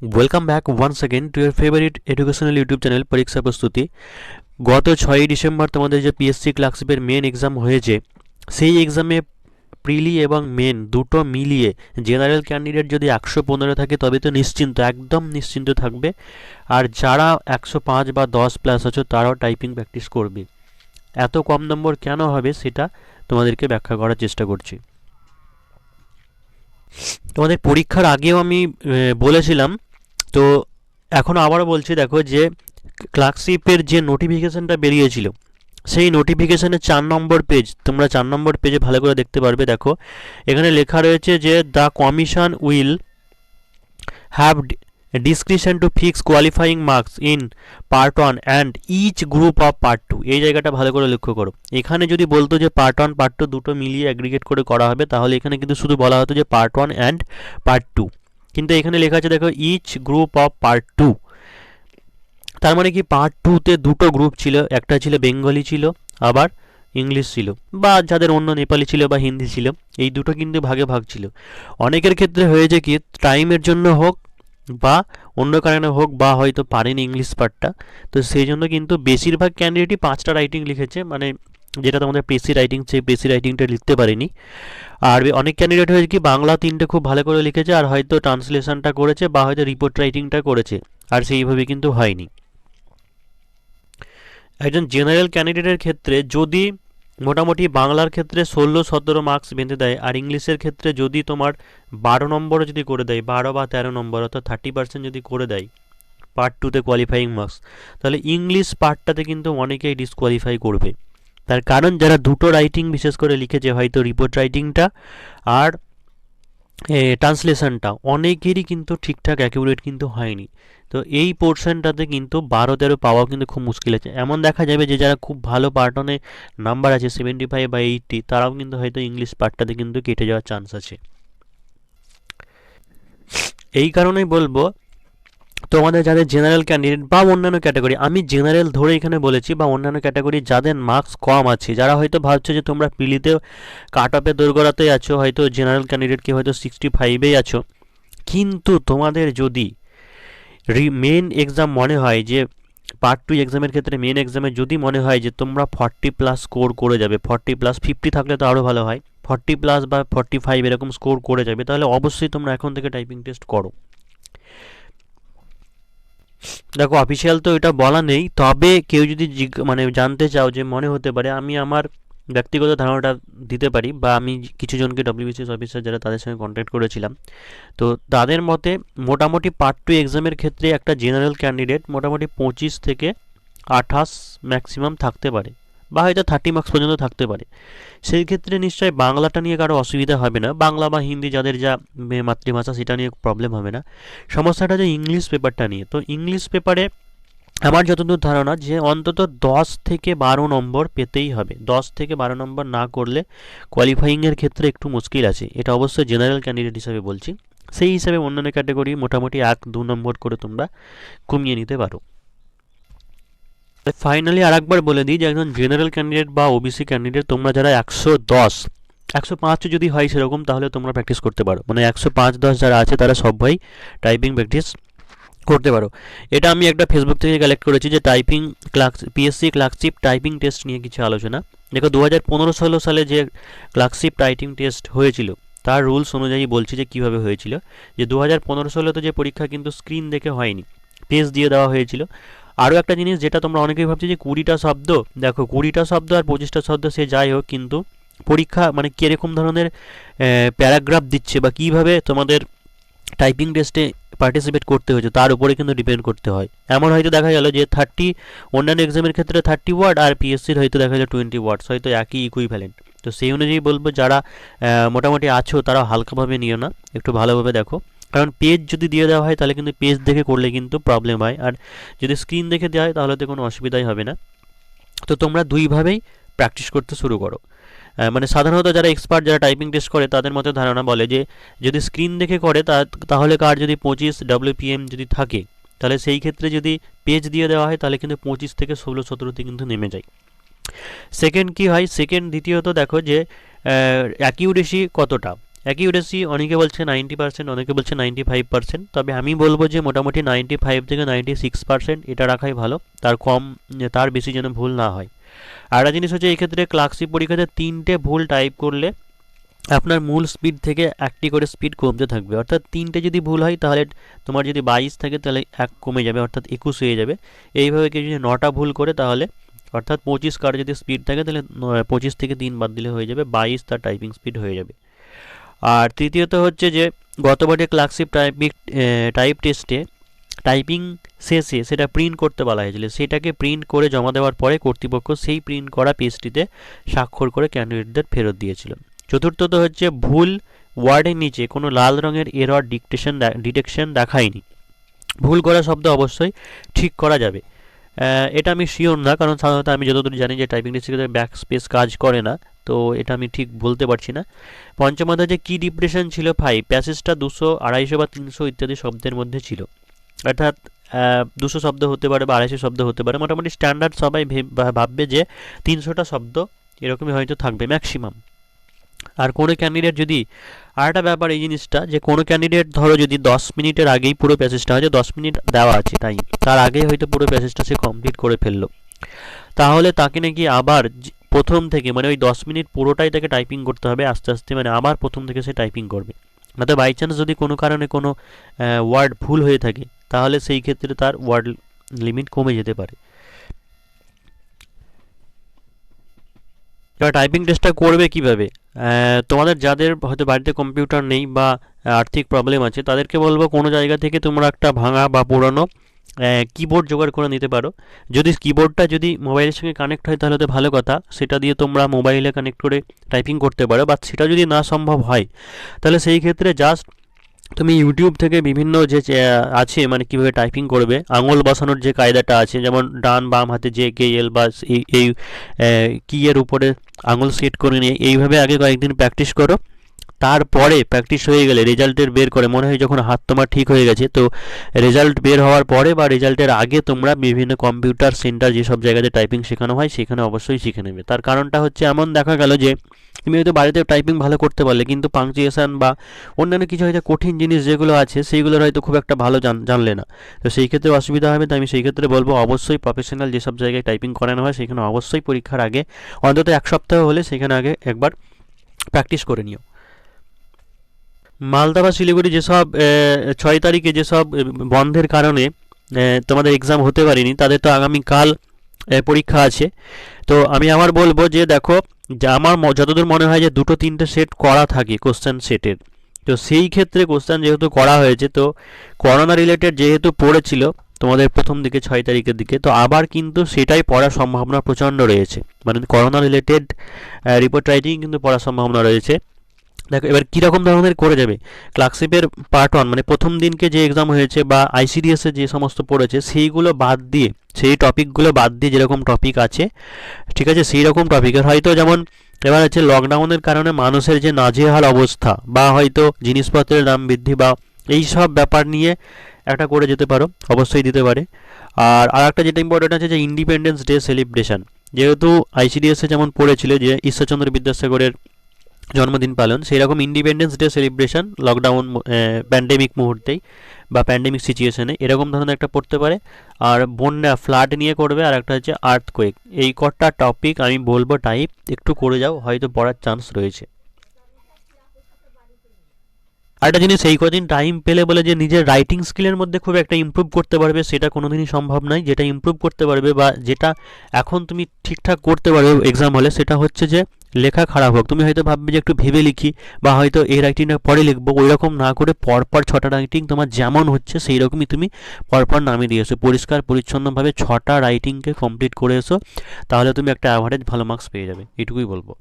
Welcome back once again to your favourite educational YouTube channel পরীক্ষা প্রস্তুতি। গত 6ই December তোমাদের যে পিএসসি ক্লার্কশিপের মেন এক্সাম হয়েছে, সেই এক্সামে প্রিলি এবং মেন দুটো মিলিয়ে জেনারেল ক্যান্ডিডেট যদি 115 থাকে তবে তো নিশ্চিন্ত, একদম নিশ্চিন্ত থাকবে। আর যারা 105 বা 10 প্লাস আছো তারাও টাইপিং প্র্যাকটিস করবে। এত কম নম্বর কেন হবে সেটা তোমাদেরকে ব্যাখ্যা করার চেষ্টা করছি। তোমাদের পরীক্ষার আগেও আমি বলেছিলাম, তো এখন আবারও বলছি, দেখো যে ক্লার্কশিপের যে নোটিফিকেশানটা বেরিয়েছিল সেই নোটিফিকেশানের 4 নম্বর পেজ, তোমরা 4 নম্বর পেজে ভালো করে দেখতে পারবে। দেখো এখানে লেখা রয়েছে যে the commission will have discretion to fix qualifying marks in part 1 and each group of part 2। এই জায়গাটা ভালো করে লক্ষ্য করো। এখানে যদি বলতো যে পার্ট 1 পার্ট 2 দুটো মিলিয়ে অ্যাগ্রিগেট করে করা হবে, তাহলে এখানে কিন্তু শুধু বলা হতো যে পার্ট 1 অ্যান্ড পার্ট 2, কিন্তু এখানে লেখা আছে দেখো ইচ গ্রুপ অফ পার্ট 2। তার মানে কি পার্ট 2তে দুটো গ্রুপ ছিল, একটা ছিল বেঙ্গলি ছিল, আবার ইংলিশ ছিল, বা যাদের অন্য নেপালি ছিল বা হিন্দি ছিল, এই দুটো কিন্তু ভাগে ভাগ ছিল। অনেকের ক্ষেত্রে হয়েছে কি টাইমের জন্য হোক বা অন্য কারণে হোক, বা হয়তো পারেনি ইংলিশ পার্টটা, তো সেই জন্য কিন্তু বেশিরভাগ ক্যান্ডিডেটই 5টা রাইটিং লিখেছে, মানে যেটা তোমাদের পেসি রাইটিং, সেই পেসি রাইটিংটা লিখতে পারেনি। আর অনেক ক্যান্ডিডেট হয়েছে কি বাংলা 3টে খুব ভালো করে লিখেছে আর হয়তো ট্রান্সলেশনটা করেছে বা হয়তো রিপোর্ট রাইটিংটা করেছে, আর সেইভাবে কিন্তু হয়নি। একজন জেনারেল ক্যান্ডিডেটের ক্ষেত্রে যদি মোটামুটি বাংলার ক্ষেত্রে 16-17 মার্কস বেঁধে দেয়, আর ইংলিশের ক্ষেত্রে যদি তোমার 12 নম্বরও যদি করে দেয়, 12 বা 13 নম্বর অর্থাৎ 30% যদি করে দেয় পার্ট 2তে কোয়ালিফাইং মার্কস, তাহলে ইংলিশ পার্টটাতে কিন্তু অনেকেই ডিসকোয়ালিফাই করবে। তার কারণ যারা দুটো রাইটিং বিশেষ করে লিখেছে, হয়তো রিপোর্ট রাইটিংটা আর ট্রান্সলেশনটা, অনেকেরই কিন্তু ঠিকঠাক অ্যাকিউরেট কিন্তু হয়নি। তো এই পোর্শনটাতে কিন্তু 12-13 পাওয়া কিন্তু খুব মুশকিল আছে। এমন দেখা যাবে যে যারা খুব ভালো পার্টনে নাম্বার আছে 75 বা 80, তারাও কিন্তু হয়তো ইংলিশ পার্টটাতে কিন্তু কেটে যাওয়ার চান্স আছে। এই কারণেই বলবো তোমাদের যাদের জেনারেল ক্যান্ডিডেট বা অন্যান্য ক্যাটাগরি, আমি জেনারেল ধরে এখানে বলেছি, বা অন্যান্য ক্যাটাগরি যাদের মার্কস কম আছে, যারা হয়তো ভাবছো যে তোমরা পিলিতে কাট অফে দোরগোড়াতেই আছো, হয়তো জেনারেল ক্যান্ডিডেটকে হয়তো 65-এই আছো, কিন্তু তোমাদের যদি মেন এক্সাম মনে হয় যে পার্ট 2 এক্সামের ক্ষেত্রে মেন এক্সামে যদি মনে হয় যে তোমরা 40+ স্কোর করে যাবে, 40+, 50 থাকলে তো আরও ভালো হয়, 40+ বা 45 এরকম স্কোর করে যাবে, তাহলে অবশ্যই তোমরা এখন থেকে টাইপিং টেস্ট করো। দেখো অফিসিয়াল তো এটা বলা নেই, তবে কেউ যদি মানে জানতে চাও যে মনে হতে পারে, আমি আমার ব্যক্তিগত ধারণাটা দিতে পারি, বা আমি কিছু জনকে ডব্লিউবিসিএস অফিসার যারা তাদের সঙ্গে কন্ট্যাক্ট করেছিলাম, তো তাদের মতে মোটামুটি পার্ট 2 এক্সামের ক্ষেত্রে একটা জেনারেল ক্যান্ডিডেট মোটামুটি 25 থেকে 28 ম্যাক্সিমাম থাকতে পারে, বা হয়তো 30 মার্কস পর্যন্ত থাকতে পারে। সেই ক্ষেত্রে নিশ্চয়ই বাংলাটা নিয়ে কারো অসুবিধা হবে না, বাংলা বা হিন্দি যাদের যা মাতৃভাষা সেটা নিয়ে প্রবলেম হবে না। সমস্যাটা যে ইংলিশ পেপারটা নিয়ে, তো ইংলিশ পেপারে আমার যতদূর ধারণা যে অন্তত 10 থেকে 12 নম্বর পেতেই হবে। 10 থেকে 12 নম্বর না করলে কোয়ালিফাইংয়ের ক্ষেত্রে একটু মুশকিল আছে, এটা অবশ্যই জেনারেল ক্যান্ডিডেট হিসাবে বলছি। সেই হিসাবে অন্যান্য ক্যাটাগরি মোটামুটি 1-2 নম্বর করে তোমরা কমিয়ে নিতে পারো। ফাইনালি আর একবার বলে দিই যে একজন জেনারেল ক্যান্ডিডেট বা ওবিসি ক্যান্ডিডেট তোমরা যারা 110, 105 যদি হয় সেরকম, তাহলে তোমরা প্র্যাকটিস করতে পারো। মানে 105-10 যারা আছে তারা সবাই টাইপিং প্র্যাকটিস করতে পারো। এটা আমি একটা ফেসবুক থেকে কালেক্ট করেছি যে typing PSC clerkship typing test নিয়ে কিছু আলোচনা। দেখো 2015-16 সালে যে ক্লার্কশিপ টাইপিং টেস্ট হয়েছিল তার রুলস অনুযায়ী বলছি যে কীভাবে হয়েছিল। যে 2015-16তে যে পরীক্ষা কিন্তু স্ক্রিন দেখে হয়নি, পেজ দিয়ে দেওয়া হয়েছিল। আরও একটা জিনিস যেটা তোমরা অনেকেই ভাবছো যে 20টা শব্দ, দেখো 20টা শব্দ আর 25টা শব্দ সে যাই হোক, কিন্তু পরীক্ষা মানে কীরকম ধরনের প্যারাগ্রাফ দিচ্ছে বা কীভাবে তোমাদের টাইপিং টেস্টে পার্টিসিপেট করতে হয়েছে তার উপরে কিন্তু ডিপেন্ড করতে হয়। এমন হয়তো দেখা গেল যে 30, অন্যান্য এক্সামের ক্ষেত্রে 30 ওয়ার্ড আর পিএসসির হয়তো দেখা গেল 20 ওয়ার্ডস, হয়তো একই ইকুইভ্যালেন্ট। তো সেই অনুযায়ী বলবো যারা মোটামুটি আছো তারা হালকাভাবে নিও না, একটু ভালোভাবে দেখো। কারণ পেজ যদি দিয়ে দেওয়া হয় তাহলে কিন্তু পেজ দেখে করলে কিন্তু প্রবলেম হয়, আর যদি স্ক্রিন দেখে দেওয়া হয় তাহলে তো কোনো অসুবিধাই হবে না। তো তোমরা দুইভাবেই প্র্যাকটিস করতে শুরু করো। মানে সাধারণত যারা এক্সপার্ট, যারা টাইপিং টেস্ট করে, তাদের মতে ধারণা বলে যে যদি স্ক্রিন দেখে করে তাহলে কার যদি 25 WPM যদি থাকে, তাহলে সেই ক্ষেত্রে যদি পেজ দিয়ে দেওয়া হয় তাহলে কিন্তু 25 থেকে 16-17তে কিন্তু নেমে যায়। সেকেন্ড কি হয়, দ্বিতীয়ত দেখো যে অ্যাকিউরেসি কতটা, অ্যাকিউরেসি অনেকে বলছে 90%, অনেকে বলছে 95%, তবে আমি বলবো যে মোটামুটি 95 থেকে 96% এটা রাখাই ভালো, তার কম তার বেশি যেন ভুল না হয়। আর একটা জিনিস হচ্ছে এই ক্ষেত্রে ক্লার্কশিপ পরীক্ষাতে 3টে ভুল টাইপ করলে আপনার মূল স্পিড থেকে 1টি করে স্পিড কমতে থাকবে, অর্থাৎ 3টে যদি ভুল হয় তাহলে তোমার যদি 22 থাকে তাহলে 1 কমে যাবে, অর্থাৎ 21 হয়ে যাবে। এইভাবে কেউ যদি 9টা ভুল করে তাহলে অর্থাৎ 25 কার যদি স্পিড থাকে তাহলে 25 থেকে 3 বাদ দিলে হয়ে যাবে 22, তার টাইপিং স্পিড হয়ে যাবে। আর তৃতীয়ত হচ্ছে যে গতবারে ক্লার্কশিপ টাইপ টেস্টে টাইপিং শেষে সেটা প্রিন্ট করতে বলা হয়েছিল, সেটাকে প্রিন্ট করে জমা দেওয়ার পরে কর্তৃপক্ষ সেই প্রিন্ট করা পেজটিতে স্বাক্ষর করে ক্যান্ডিডেটদের ফেরত দিয়েছিল। চতুর্থত হচ্ছে ভুল ওয়ার্ডের নিচে কোনো লাল রঙের এরর ডিটেকশন দেখায়নি। ভুল করা শব্দ অবশ্যই ঠিক করা যাবে। এটা আমি শিওর না, কারণ সাধারণত আমি যতদূর জানি যে টাইপিং টেস্টে ব্যাক স্পেস কাজ করে না, তো এটা আমি ঠিক বলতে পারছি না। পঞ্চমত যে কি ডিপ্রেশন ছিল 5, প্যাসেজটা 200, 250 বা 300 ইত্যাদি শব্দের মধ্যে ছিল, অর্থাৎ 200 শব্দ হতে পারে বা 250 শব্দ হতে পারে। মোটামুটি স্ট্যান্ডার্ড সবাই ভাববে যে 300টা শব্দ এরকমই হয়তো থাকবে ম্যাক্সিমাম। আর কোনো ক্যান্ডিডেট যদি, আর একটা ব্যাপার এই জিনিসটা যে কোনো ক্যান্ডিডেট ধরো যদি 10 মিনিটের আগেই পুরো প্যাসেজটা, হয়তো 10 মিনিট দেওয়া আছে টাইম, তার আগেই হয়তো পুরো প্যাসেজটা সে কমপ্লিট করে ফেললো, তাহলে তাকে নাকি আবার প্রথম থেকে মানে ওই 10 মিনিট পুরোটাই তাকে টাইপিং করতে হবে আস্তে আস্তে, মানে আবার প্রথম থেকে সে টাইপিং করবে। নয়তো বাই চান্স যদি কোনো কারণে কোনো ওয়ার্ড ভুল হয়ে থাকে তাহলে সেই ক্ষেত্রে তার ওয়ার্ড লিমিট কমে যেতে পারে। এবার টাইপিং টেস্টটা করবে কিভাবে? তোমাদের যাদের হয়তো বাড়িতে কম্পিউটার নেই বা আর্থিক প্রবলেম আছে তাদেরকে বলবো কোনো জায়গা থেকে তোমরা একটা ভাঙা বা পুরনো কিবোর্ড জোগাড় করে নিতে পারো। যদি কিবোর্ডটা যদি মোবাইলের সঙ্গে কানেক্ট হয় তাহলে তো ভালো কথা, সেটা দিয়ে তোমরা মোবাইলে কানেক্ট করে টাইপিং করতে পারো। বা সেটা যদি না সম্ভব হয় তাহলে সেই ক্ষেত্রে জাস্ট তুমি ইউটিউব থেকে বিভিন্ন যে আছে মানে কীভাবে টাইপিং করবে, আঙুল বসানোর যে কায়দাটা আছে, যেমন ডান বাম হাতে যে কে এল বা এই কি এর উপরে আঙুল সেট করে নিয়ে এইভাবে আগে কয়েকদিন প্র্যাকটিস করো। তারপরে প্র্যাকটিস হয়ে গেলে রেজাল্টের বের করে মনে হয় যখন হাত তোমার ঠিক হয়ে গেছে, তো রেজাল্ট বের হওয়ার পরে বা রেজাল্টের আগে তোমরা বিভিন্ন কম্পিউটার সেন্টার যেসব জায়গাতে টাইপিং শেখানো হয় সেখানে অবশ্যই শিখে নেবে। তার কারণটা হচ্ছে এমন দেখা গেল যে তুমি হয়তো বাড়িতে টাইপিং ভালো করতে পারলে কিন্তু পাংচুয়েশন বা অন্যান্য কিছু হয়তো কঠিন জিনিস যেগুলো আছে সেইগুলোর হয়তো খুব একটা ভালো জানলে না, তো সেই ক্ষেত্রে অসুবিধা হবে। তো আমি সেই ক্ষেত্রে বলবো অবশ্যই প্রফেশনাল যেসব জায়গায় টাইপিং করানো হয় সেখানে অবশ্যই পরীক্ষার আগে অন্তত 1 সপ্তাহ হলে সেখানে আগে একবার প্র্যাকটিস করে নিও। মালদা বা শিলিগুড়ি যেসব 6 তারিখে যেসব বন্ধের কারণে তোমাদের এক্সাম হতে পারেনি তাদের তো আগামীকাল পরীক্ষা আছে। তো আমি আমার বলবো যে দেখো, যে আমার যতদূর মনে হয় যে 2-3টে সেট করা থাকে কোশ্চেন সেটের, তো সেই ক্ষেত্রে কোশ্চেন যেহেতু করা হয়েছে, তো করোনা রিলেটেড যেহেতু পড়েছিল তোমাদের প্রথম দিকে 6 তারিখের দিকে, তো আবার কিন্তু সেটাই পড়ার সম্ভাবনা প্রচণ্ড রয়েছে, মানে করোনা রিলেটেড রিপোর্ট রাইটিং কিন্তু পড়ার সম্ভাবনা রয়েছে। দেখো এবার কীরকম ধরনের করে যাবে, ক্লার্কশিপের পার্ট 1 মানে প্রথম দিনকে যে এক্সাম হয়েছে বা আইসিডিএসে যে সমস্ত পড়েছে সেইগুলো বাদ দিয়ে, সেই টপিকগুলো বাদ দিয়ে যেরকম টপিক আছে ঠিক আছে সেই রকম টপিকের হয়তো, যেমন এবার হচ্ছে লকডাউনের কারণে মানুষের যে নাজেহাল অবস্থা বা হয়তো জিনিসপত্রের দাম বৃদ্ধি বা এই সব ব্যাপার নিয়ে একটা করে যেতে পারো, অবশ্যই দিতে পারে। আর একটা যেটা ইম্পর্টেন্ট আছে যে ইন্ডিপেন্ডেন্স ডে সেলিব্রেশন, যেহেতু আইসিডিএসে যেমন পড়েছিল যে ঈশ্বরচন্দ্র বিদ্যাসাগরের জন্মদিন পালন, সেই রকম independence day celebration lockdown pandemic মুহূর্তেই বা প্যান্ডেমিক সিচুয়েশনে এরকম ধরনের একটা পড়তে পারে। আর বন্যা ফ্লাড নিয়ে করবে, আর একটা হচ্ছে আর্থকোয়েক। এই কটা টপিক আমি বলবো টাইপ একটু করে যাও, হয়তো পড়ার চান্স রয়েছে। আরেকটা জিনিস, এই কদিন টাইম পেলে বলে যে নিজের রাইটিং স্কিলের মধ্যে খুব একটা ইমপ্রুভ করতে পারবে সেটা কোনোদিনই সম্ভব নয়। যেটা ইমপ্রুভ করতে পারবে বা যেটা এখন তুমি ঠিকঠাক করতে পারবে এক্সাম হলে, সেটা হচ্ছে যে লেখা খারাপ হোক, তুমি হয়তো ভাববে যে একটু ভেবে লিখি বা হয়তো এই রাইটিংটা পরে লিখবো, ওই রকম না করে পরপর 6টা রাইটিং তোমার যেমন হচ্ছে সেই রকমই তুমি পরপর নামিয়ে দিয়ে এসো, পরিষ্কার পরিচ্ছন্নভাবে 6টা রাইটিংকে কমপ্লিট করে এসো, তাহলে তুমি একটা অ্যাভারেজ ভালো মার্কস পেয়ে যাবে, এটুকুই বলবো।